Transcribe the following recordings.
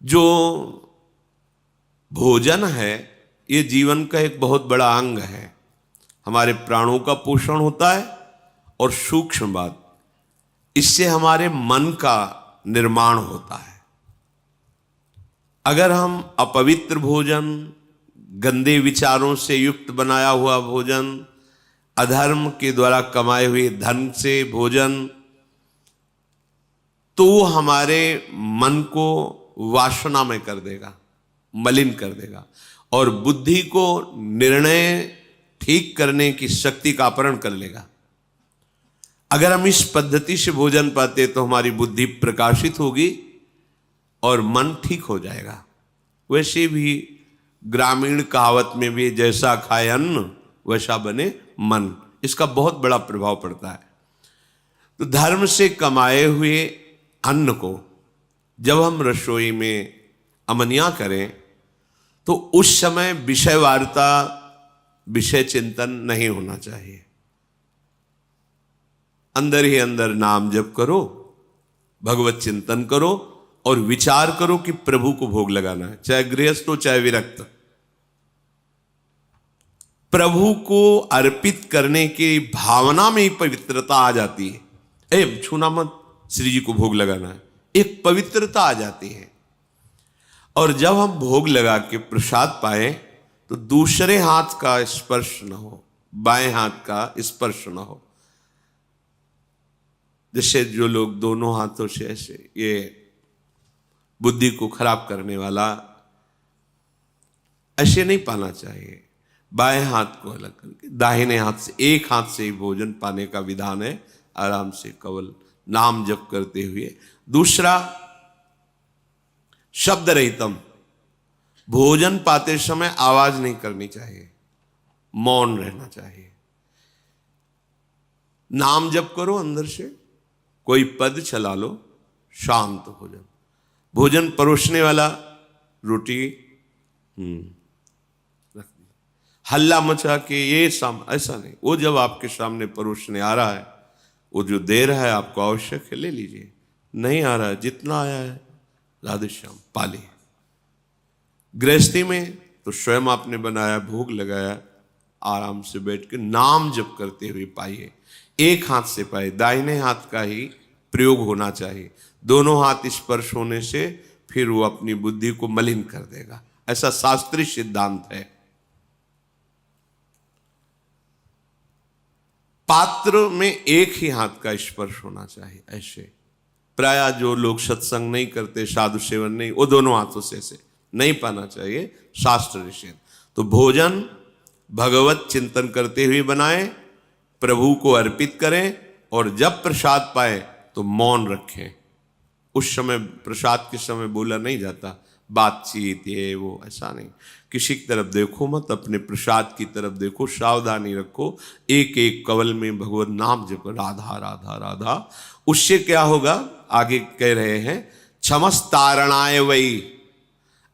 जो भोजन है ये जीवन का एक बहुत बड़ा अंग है। हमारे प्राणों का पोषण होता है और सूक्ष्म बात, इससे हमारे मन का निर्माण होता है। अगर हम अपवित्र भोजन, गंदे विचारों से युक्त बनाया हुआ भोजन, अधर्म के द्वारा कमाए हुए धन से भोजन, तो वो हमारे मन को वासनामय कर देगा, मलिन कर देगा और बुद्धि को निर्णय ठीक करने की शक्ति का अपहरण कर लेगा। अगर हम इस पद्धति से भोजन पाते तो हमारी बुद्धि प्रकाशित होगी और मन ठीक हो जाएगा। वैसे भी ग्रामीण कहावत में भी जैसा खाए अन्न वैसा बने मन, इसका बहुत बड़ा प्रभाव पड़ता है। तो धर्म से कमाए हुए अन्न को जब हम रसोई में अमनिया करें तो उस समय विषय वार्ता, विषय चिंतन नहीं होना चाहिए। अंदर ही अंदर नाम जप करो, भगवत चिंतन करो और विचार करो कि प्रभु को भोग लगाना है, चाहे गृहस्थ हो चाहे विरक्त। प्रभु को अर्पित करने की भावना में ही पवित्रता आ जाती है। छूना मत, श्री जी को भोग लगाना है, एक पवित्रता आ जाती है। और जब हम भोग लगा के प्रसाद पाए तो दूसरे हाथ का स्पर्श न हो, बाएं हाथ का स्पर्श न हो। जैसे जो लोग दोनों हाथों से ऐसे, ये बुद्धि को खराब करने वाला, ऐसे नहीं पाना चाहिए। बाएं हाथ को अलग करके दाहिने हाथ से, एक हाथ से ही भोजन पाने का विधान है। आराम से केवल नाम जप करते हुए। दूसरा, शब्द रहितम, भोजन पाते समय आवाज नहीं करनी चाहिए, मौन रहना चाहिए। नाम जप करो अंदर से, कोई पद चला लो, शांत भोजन। भोजन परोसने वाला रोटी रख दी, हल्ला मचा के ये ऐसा नहीं। वो जब आपके सामने परोसने आ रहा है, वो जो दे रहा है आपको आवश्यक है, ले लीजिए। नहीं आ रहा है, जितना आया है राधे श्याम पाली। गृहस्थी में तो स्वयं आपने बनाया, भोग लगाया, आराम से बैठ के नाम जप करते हुए पाइए। एक हाथ से पाए, दाहिने हाथ का ही प्रयोग होना चाहिए। दोनों हाथ स्पर्श होने से फिर वो अपनी बुद्धि को मलिन कर देगा, ऐसा शास्त्रीय सिद्धांत है। पात्र में एक ही हाथ का स्पर्श होना चाहिए। ऐसे प्रायः जो लोग सत्संग नहीं करते, साधु सेवन नहीं, वो दोनों हाथों से ऐसे नहीं पाना चाहिए, शास्त्र निषेध। तो भोजन भगवत चिंतन करते हुए बनाएं, प्रभु को अर्पित करें और जब प्रसाद पाए तो मौन रखें। उस समय प्रसाद के समय बोला नहीं जाता, बातचीत ये वो ऐसा नहीं। किसी की तरफ देखो मत, अपने प्रसाद की तरफ देखो, सावधानी रखो। एक एक कवल में भगवत नाम जप, राधा राधा राधा। उससे क्या होगा, आगे कह रहे हैं, क्षमस तारणाय वही,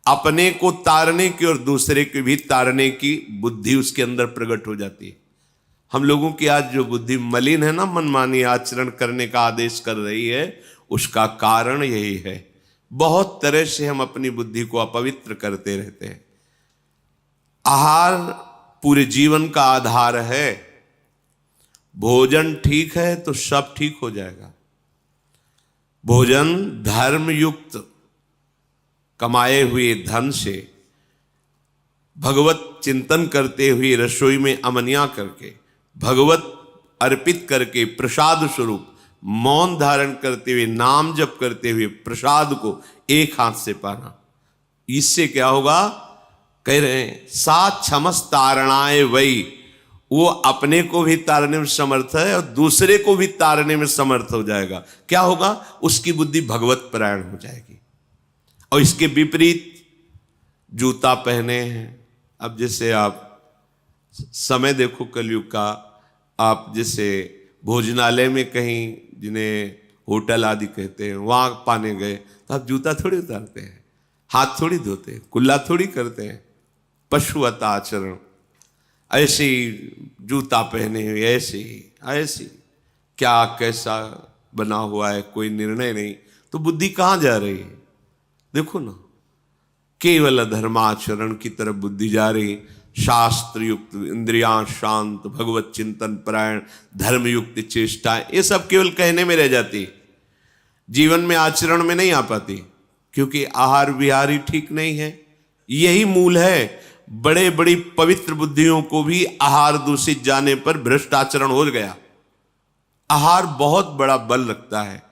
अपने को तारने की और दूसरे को भी तारने की बुद्धि उसके अंदर प्रकट हो जाती है। हम लोगों की आज जो बुद्धि मलिन है ना, मनमानी आचरण करने का आदेश कर रही है, उसका कारण यही है। बहुत तरह से हम अपनी बुद्धि को अपवित्र करते रहते हैं। आहार पूरे जीवन का आधार है। भोजन ठीक है तो सब ठीक हो जाएगा। भोजन धर्म युक्त कमाए हुए धन से भगवत चिंतन करते हुए रसोई में अमनिया करके, भगवत अर्पित करके, प्रसाद स्वरूप मौन धारण करते हुए, नाम जप करते हुए प्रसाद को एक हाथ से पाना। इससे क्या होगा, कह रहे हैं, सा क्षमस तारणाय वही, वो अपने को भी तारने में समर्थ है और दूसरे को भी तारने में समर्थ हो जाएगा। क्या होगा, उसकी बुद्धि भगवत परायण हो जाएगी। और इसके विपरीत जूता पहने हैं, अब जैसे आप समय देखो कलयुग का, आप जैसे भोजनालय में कहीं, जिन्हें होटल आदि कहते हैं, वहां पाने गए तो आप जूता थोड़ी उतारते हैं, हाथ थोड़ी धोते हैं, कुल्ला थोड़ी करते हैं, पशुवत आचरण। ऐसे ही जूता पहने हुए, ऐसे ही क्या कैसा बना हुआ है, कोई निर्णय नहीं, तो बुद्धि कहाँ जा रही है। देखो ना, केवल धर्माचरण की तरफ बुद्धि जा रही, शास्त्र युक्त इंद्रियां शांत, भगवत चिंतन परायण, धर्म युक्त चेष्टाएं, ये सब केवल कहने में रह जाती, जीवन में आचरण में नहीं आ पाती, क्योंकि आहार विहार ही ठीक नहीं है। यही मूल है। बड़े बड़ी पवित्र बुद्धियों को भी आहार दूषित जाने पर भ्रष्ट आचरण हो गया। आहार बहुत बड़ा बल रखता है।